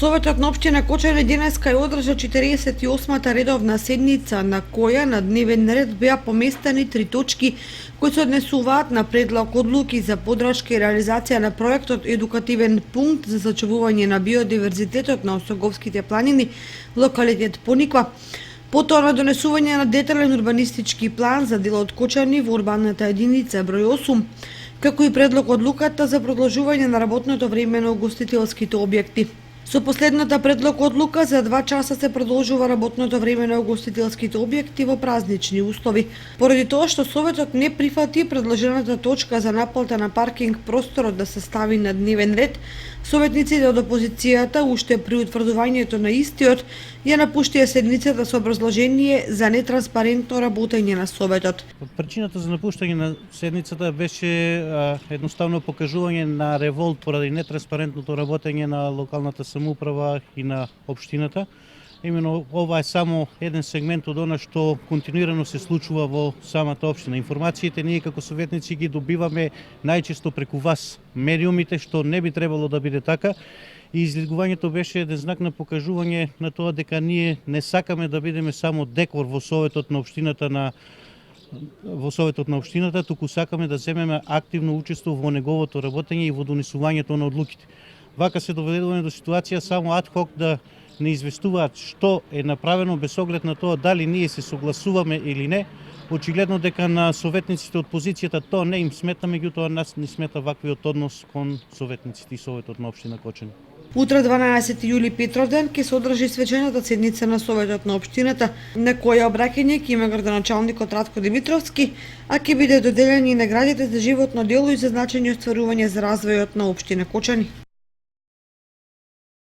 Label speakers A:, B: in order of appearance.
A: Советот на општина Кочани денеска ја одржа 48-та редовна седница, на која на дневен ред беа поместени 3 точки кои се однесуваат на предлог одлуки за подршка и реализација на проектот Едукативен пункт за зачувување на биодиверзитетот на Осоговските планини, локалитет Пониква, потоа на донесување на детален урбанистички план за делот Кочани во урбаната единица број 8, како и предлог одлуката за продолжување на работното време на угостителските објекти. Со последната предлог одлука за 2 часа се продолжува работното време на угостителските објекти во празнични услови. Поради тоа што Советот не прифати предложената точка за наплата на паркинг просторот да се стави на дневен ред, советниците од опозицијата уште при утврдувањето на истиот ја напуштија седницата со образложение за нетранспарентно работење на Советот.
B: Причината за напуштање на седницата беше едноставно покажување на револт поради нетранспарентното работење на локалната самоуправа и на општината. Имено ова е само еден сегмент од она што континуирано се случува во самата општина. Информациите ние како советници ги добиваме најчесто преку вас, медиумите, што не би требало да биде така. И излегувањето беше еден знак на покажување на тоа дека ние не сакаме да бидеме само декор во Советот на општината, туку сакаме да земеме активно учество во неговото работење и во донесувањето на одлуките. Вака се доведуваме до ситуација само адхок да не известуваат што е направено без оглед на тоа дали ние се согласуваме или не. Очигледно дека на советниците од позицијата тоа не им смета, меѓутоа нас не смета ваквиот однос кон советниците и Советот на општина Кочани.
A: Утре 12 јули Петровден ќе се одржи свечената седница на Советот на општината, на која обраќање ќе има градоначалникот Радко Димитровски, а ќе биде доделени и наградите за животно дело и за значајно остварување за развојот на општина Кочани.